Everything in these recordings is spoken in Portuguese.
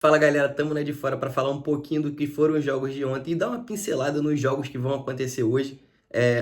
Fala galera, tamo na de fora para falar um pouquinho do que foram os jogos de ontem e dar uma pincelada nos jogos que vão acontecer hoje.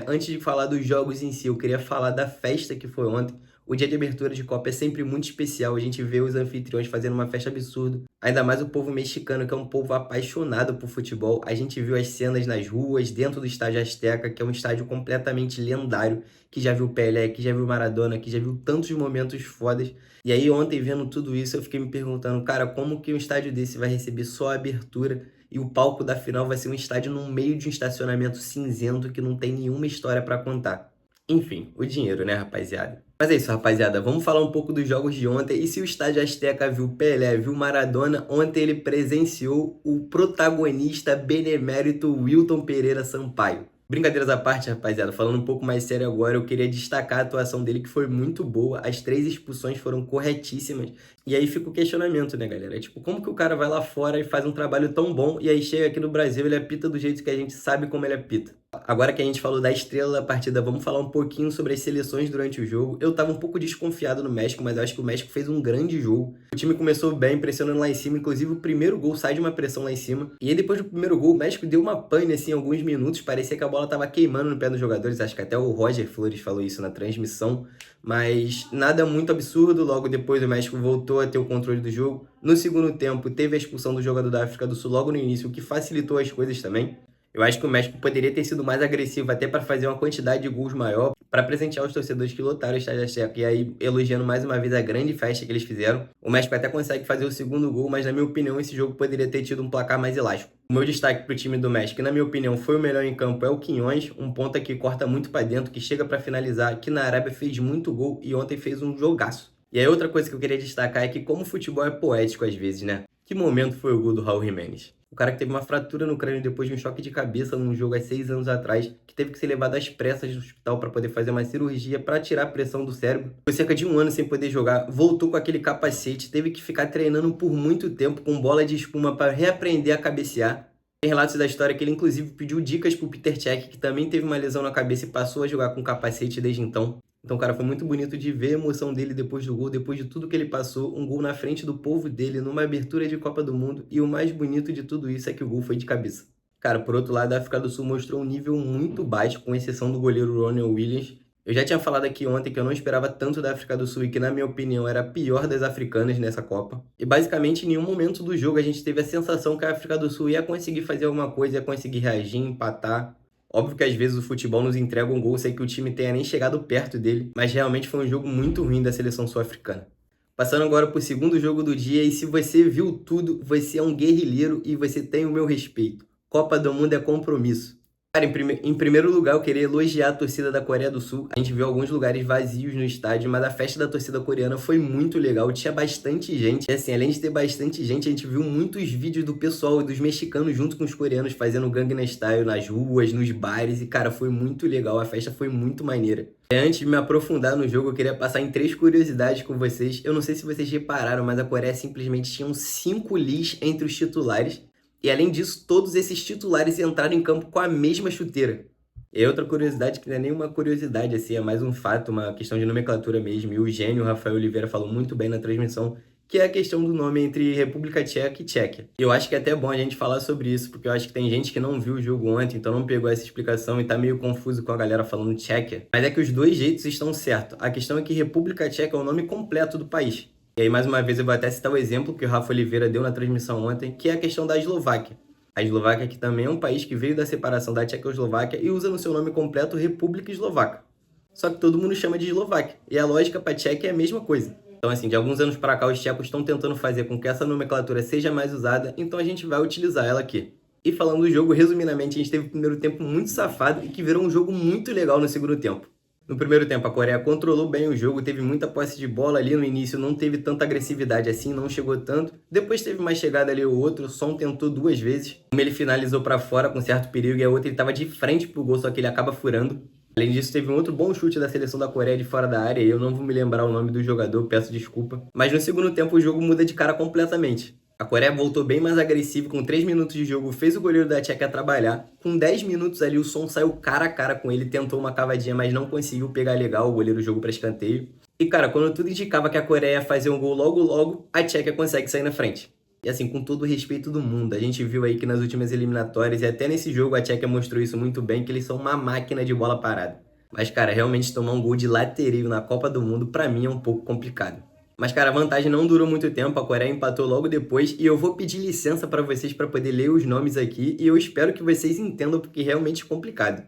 Antes de falar dos jogos em si, eu queria falar da festa que foi ontem. O dia de abertura de Copa é sempre muito especial, a gente vê os anfitriões fazendo uma festa absurda. Ainda mais o povo mexicano, que é um povo apaixonado por futebol. A gente viu as cenas nas ruas, dentro do Estádio Azteca, que é um estádio completamente lendário, que já viu Pelé, que já viu Maradona, que já viu tantos momentos fodas. E aí ontem, vendo tudo isso, eu fiquei me perguntando, cara, como que um estádio desse vai receber só a abertura e o palco da final vai ser um estádio no meio de um estacionamento cinzento que não tem nenhuma história pra contar. Enfim, o dinheiro, né, rapaziada? Mas é isso, rapaziada. Vamos falar um pouco dos jogos de ontem. E se o Estádio Azteca viu Pelé, viu Maradona, ontem ele presenciou o protagonista benemérito Wilton Pereira Sampaio. Brincadeiras à parte, rapaziada, falando um pouco mais sério agora, eu queria destacar a atuação dele, que foi muito boa. As 3 expulsões foram corretíssimas. E aí fica o questionamento, né, galera? É tipo, como que o cara vai lá fora e faz um trabalho tão bom e aí chega aqui no Brasil, ele apita do jeito que a gente sabe como ele apita? Agora que a gente falou da estrela da partida, vamos falar um pouquinho sobre as seleções durante o jogo. Eu tava um pouco desconfiado no México, mas eu acho que o México fez um grande jogo. O time começou bem, pressionando lá em cima, inclusive o primeiro gol sai de uma pressão lá em cima. E aí depois do primeiro gol, o México deu uma pane assim em alguns minutos, parecia que a bola tava queimando no pé dos jogadores, acho que até o Roger Flores falou isso na transmissão. Mas nada muito absurdo, logo depois o México voltou a ter o controle do jogo. No segundo tempo, teve a expulsão do jogador da África do Sul logo no início, o que facilitou as coisas também. Eu acho que o México poderia ter sido mais agressivo até para fazer uma quantidade de gols maior, para presentear os torcedores que lotaram o Estádio Azteca. E aí, elogiando mais uma vez a grande festa que eles fizeram. O México até consegue fazer o segundo gol, mas na minha opinião esse jogo poderia ter tido um placar mais elástico. O meu destaque para o time do México, que na minha opinião foi o melhor em campo, é o Quinhões, um ponta que corta muito para dentro, que chega para finalizar, que na Arábia fez muito gol e ontem fez um jogaço. E aí outra coisa que eu queria destacar é que como o futebol é poético às vezes, né? Que momento foi o gol do Raul Jiménez? O cara que teve uma fratura no crânio depois de um choque de cabeça num jogo há 6 anos atrás, que teve que ser levado às pressas do hospital para poder fazer uma cirurgia para tirar a pressão do cérebro. Foi cerca de um ano sem poder jogar, voltou com aquele capacete, teve que ficar treinando por muito tempo com bola de espuma para reaprender a cabecear. Tem relatos da história que ele inclusive pediu dicas pro Peter Cech, que também teve uma lesão na cabeça e passou a jogar com capacete desde então. Então, cara, foi muito bonito de ver a emoção dele depois do gol, depois de tudo que ele passou, um gol na frente do povo dele, numa abertura de Copa do Mundo, e o mais bonito de tudo isso é que o gol foi de cabeça. Cara, por outro lado, a África do Sul mostrou um nível muito baixo, com exceção do goleiro Ronald Williams. Eu já tinha falado aqui ontem que eu não esperava tanto da África do Sul e que, na minha opinião, era a pior das africanas nessa Copa. E basicamente, em nenhum momento do jogo a gente teve a sensação que a África do Sul ia conseguir fazer alguma coisa, ia conseguir reagir, empatar. Óbvio que às vezes o futebol nos entrega um gol sem que o time tenha nem chegado perto dele, mas realmente foi um jogo muito ruim da seleção sul-africana. Passando agora para o segundo jogo do dia, e se você viu tudo, você é um guerrilheiro e você tem o meu respeito. Copa do Mundo é compromisso. Cara, em primeiro lugar, eu queria elogiar a torcida da Coreia do Sul. A gente viu alguns lugares vazios no estádio, mas a festa da torcida coreana foi muito legal. Tinha bastante gente. E assim, além de ter bastante gente, a gente viu muitos vídeos do pessoal, dos mexicanos junto com os coreanos, fazendo Gangnam Style nas ruas, nos bares. E, cara, foi muito legal. A festa foi muito maneira. Antes de me aprofundar no jogo, eu queria passar em 3 curiosidades com vocês. Eu não sei se vocês repararam, mas a Coreia simplesmente tinha 5 Lees entre os titulares. E além disso, todos esses titulares entraram em campo com a mesma chuteira. E outra curiosidade, que não é nenhuma curiosidade, assim, é mais um fato, uma questão de nomenclatura mesmo. E o gênio Rafael Oliveira falou muito bem na transmissão, que é a questão do nome entre República Tcheca e Tchequia. Eu acho que é até bom a gente falar sobre isso, porque eu acho que tem gente que não viu o jogo ontem, então não pegou essa explicação e tá meio confuso com a galera falando Tchequia. Mas é que os dois jeitos estão certos. A questão é que República Tcheca é o nome completo do país. E aí, mais uma vez, eu vou até citar o exemplo que o Rafa Oliveira deu na transmissão ontem, que é a questão da Eslováquia. A Eslováquia, que também é um país que veio da separação da Tchecoslováquia e usa no seu nome completo República Eslovaca. Só que todo mundo chama de Eslováquia, e a lógica para a Tchequia é a mesma coisa. Então, assim, de alguns anos para cá, os tchecos estão tentando fazer com que essa nomenclatura seja mais usada, então a gente vai utilizar ela aqui. E falando do jogo, resumidamente, a gente teve o primeiro tempo muito safado e que virou um jogo muito legal no segundo tempo. No primeiro tempo, a Coreia controlou bem o jogo, teve muita posse de bola ali no início, não teve tanta agressividade assim, não chegou tanto. Depois teve mais chegada ali o outro, o Son tentou 2 vezes. Uma ele finalizou para fora com certo perigo e a outra ele estava de frente pro gol, só que ele acaba furando. Além disso, teve um outro bom chute da seleção da Coreia de fora da área, e eu não vou me lembrar o nome do jogador, peço desculpa. Mas no segundo tempo o jogo muda de cara completamente. A Coreia voltou bem mais agressiva, com 3 minutos de jogo, fez o goleiro da Tchequia trabalhar. Com 10 minutos ali, o Son saiu cara a cara com ele, tentou uma cavadinha, mas não conseguiu pegar legal, o goleiro jogou para escanteio. E cara, quando tudo indicava que a Coreia ia fazer um gol logo logo, a Tchequia consegue sair na frente. E assim, com todo o respeito do mundo, a gente viu aí que nas últimas eliminatórias, e até nesse jogo a Tchequia mostrou isso muito bem, que eles são uma máquina de bola parada. Mas, cara, realmente tomar um gol de lateral na Copa do Mundo, pra mim, é um pouco complicado. Mas, cara, a vantagem não durou muito tempo, a Coreia empatou logo depois, e eu vou pedir licença pra vocês pra poder ler os nomes aqui, e eu espero que vocês entendam, porque realmente é complicado.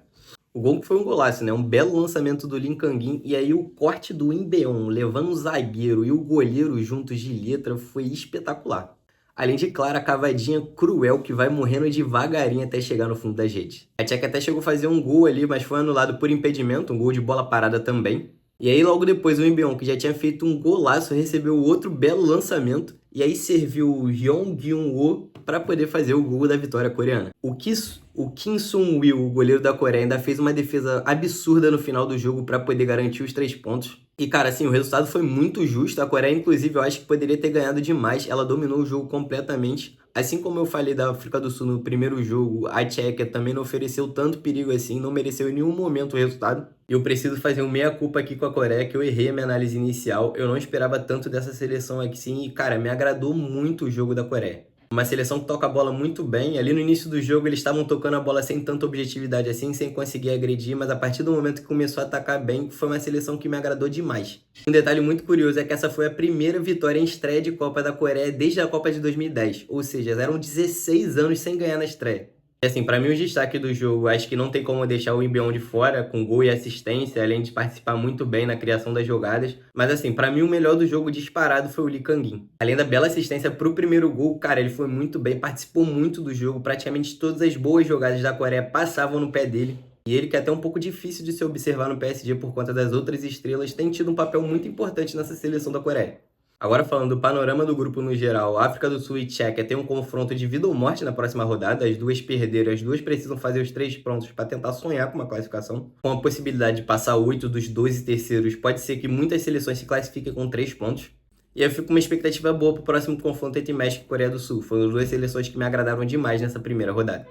O gol foi um golaço, né? Um belo lançamento do Lee Kang-in, e aí o corte do Imbeon, levando o zagueiro e o goleiro juntos de letra, foi espetacular. Além de, claro, a cavadinha cruel que vai morrendo devagarinho até chegar no fundo das redes. A Tcheca até chegou a fazer um gol ali, mas foi anulado por impedimento, um gol de bola parada também. E aí logo depois o Imbeon, que já tinha feito um golaço, recebeu outro belo lançamento, e aí serviu o Jeong Gyun-woo para poder fazer o gol da vitória coreana. O Kim Sung-wil, o goleiro da Coreia, ainda fez uma defesa absurda no final do jogo para poder garantir os 3 pontos. E, cara, assim, o resultado foi muito justo. A Coreia, inclusive, eu acho que poderia ter ganhado demais. Ela dominou o jogo completamente. Assim como eu falei da África do Sul no primeiro jogo, a Tchequia também não ofereceu tanto perigo assim, não mereceu em nenhum momento o resultado. E eu preciso fazer um meia-culpa aqui com a Coreia, que eu errei a minha análise inicial. Eu não esperava tanto dessa seleção aqui sim, e, cara, me agradou muito o jogo da Coreia. Uma seleção que toca a bola muito bem. Ali no início do jogo eles estavam tocando a bola sem tanta objetividade assim, sem conseguir agredir, mas a partir do momento que começou a atacar bem, foi uma seleção que me agradou demais. Um detalhe muito curioso é que essa foi a primeira vitória em estreia de Copa da Coreia desde a Copa de 2010, ou seja, eram 16 anos sem ganhar na estreia. E assim, para mim o destaque do jogo, acho que não tem como deixar o Imbeon de fora, com gol e assistência, além de participar muito bem na criação das jogadas. Mas assim, para mim o melhor do jogo disparado foi o Lee Kang-in. Além da bela assistência pro primeiro gol, cara, ele foi muito bem, participou muito do jogo, praticamente todas as boas jogadas da Coreia passavam no pé dele. E ele, que é até um pouco difícil de se observar no PSG por conta das outras estrelas, tem tido um papel muito importante nessa seleção da Coreia. Agora falando do panorama do grupo no geral, África do Sul e Tchequia tem um confronto de vida ou morte na próxima rodada, as duas perderam, as duas precisam fazer os 3 pontos para tentar sonhar com uma classificação. Com a possibilidade de passar 8 dos 12 terceiros, pode ser que muitas seleções se classifiquem com 3 pontos. E aí eu fico com uma expectativa boa para o próximo confronto entre México e Coreia do Sul. Foram as duas seleções que me agradaram demais nessa primeira rodada.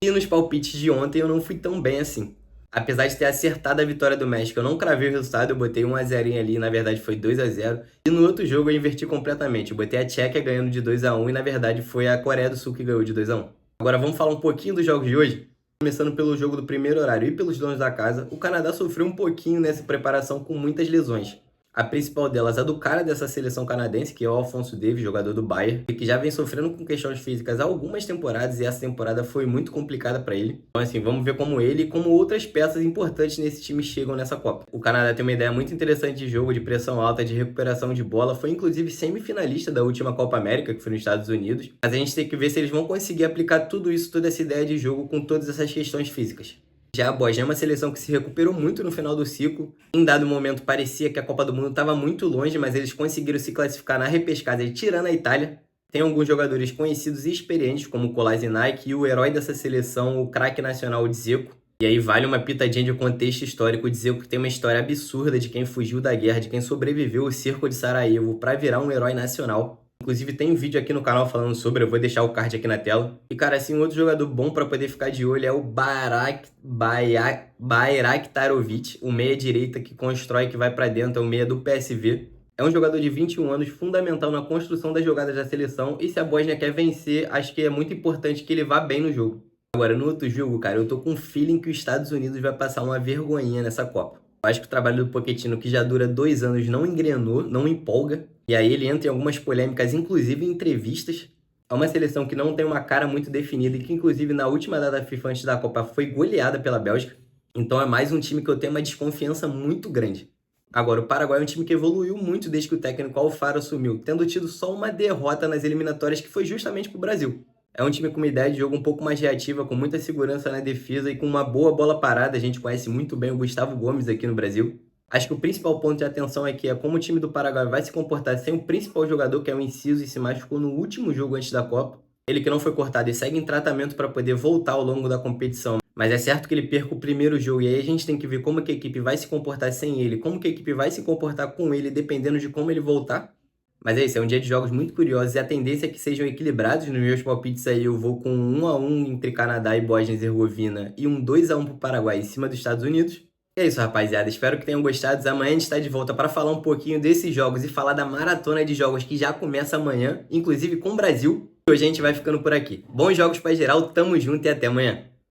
E nos palpites de ontem eu não fui tão bem assim. Apesar de ter acertado a vitória do México, eu não cravei o resultado, eu botei 1-0 ali, na verdade foi 2-0. E no outro jogo eu inverti completamente, eu botei a Tchequia ganhando de 2-1 e na verdade foi a Coreia do Sul que ganhou de 2-1. Agora vamos falar um pouquinho dos jogos de hoje. Começando pelo jogo do primeiro horário e pelos donos da casa, o Canadá sofreu um pouquinho nessa preparação com muitas lesões. A principal delas, a do cara dessa seleção canadense, que é o Alphonso Davies, jogador do Bayern, e que já vem sofrendo com questões físicas há algumas temporadas e essa temporada foi muito complicada para ele. Então assim, vamos ver como ele e como outras peças importantes nesse time chegam nessa Copa. O Canadá tem uma ideia muito interessante de jogo, de pressão alta, de recuperação de bola, foi inclusive semifinalista da última Copa América, que foi nos Estados Unidos, mas a gente tem que ver se eles vão conseguir aplicar tudo isso, toda essa ideia de jogo com todas essas questões físicas. Já a Bósnia é uma seleção que se recuperou muito no final do ciclo. Em dado momento parecia que a Copa do Mundo estava muito longe, mas eles conseguiram se classificar na repescagem tirando a Itália. Tem alguns jogadores conhecidos e experientes, como o Kolasinac e o herói dessa seleção, o craque nacional Dzeko. E aí vale uma pitadinha de contexto histórico. O Dzeko tem uma história absurda de quem fugiu da guerra, de quem sobreviveu ao cerco de Sarajevo para virar um herói nacional. Inclusive tem um vídeo aqui no canal falando sobre, eu vou deixar o card aqui na tela. E cara, assim, um outro jogador bom para poder ficar de olho é o Bayraktarovic, o meia-direita que constrói, que vai para dentro, é o meia do PSV. É um jogador de 21 anos, fundamental na construção das jogadas da seleção, e se a Bósnia quer vencer, acho que é muito importante que ele vá bem no jogo. Agora, no outro jogo, cara, eu tô com um feeling que os Estados Unidos vai passar uma vergonhinha nessa Copa. Eu acho que o trabalho do Pochettino, que já dura 2 anos, não engrenou, não empolga. E aí ele entra em algumas polêmicas, inclusive em entrevistas. É uma seleção que não tem uma cara muito definida e que, inclusive, na última data FIFA antes da Copa foi goleada pela Bélgica. Então é mais um time que eu tenho uma desconfiança muito grande. Agora, o Paraguai é um time que evoluiu muito desde que o técnico Alfaro assumiu, tendo tido só uma derrota nas eliminatórias que foi justamente para o Brasil. É um time com uma ideia de jogo um pouco mais reativa, com muita segurança na defesa e com uma boa bola parada. A gente conhece muito bem o Gustavo Gomes aqui no Brasil. Acho que o principal ponto de atenção aqui é como o time do Paraguai vai se comportar sem o principal jogador, que é o Enciso, e se machucou no último jogo antes da Copa. Ele que não foi cortado e segue em tratamento para poder voltar ao longo da competição. Mas é certo que ele perca o primeiro jogo, e aí a gente tem que ver como que a equipe vai se comportar sem ele, como que a equipe vai se comportar com ele, dependendo de como ele voltar. Mas é isso, é um dia de jogos muito curiosos e a tendência é que sejam equilibrados. Nos meus palpites aí eu vou com 1-1 entre Canadá e Bósnia e Herzegovina e um 2-1 para o Paraguai em cima dos Estados Unidos. E é isso, rapaziada. Espero que tenham gostado. Amanhã a gente está de volta para falar um pouquinho desses jogos e falar da maratona de jogos que já começa amanhã, inclusive com o Brasil. Hoje a gente vai ficando por aqui. Bons jogos para geral, tamo junto e até amanhã.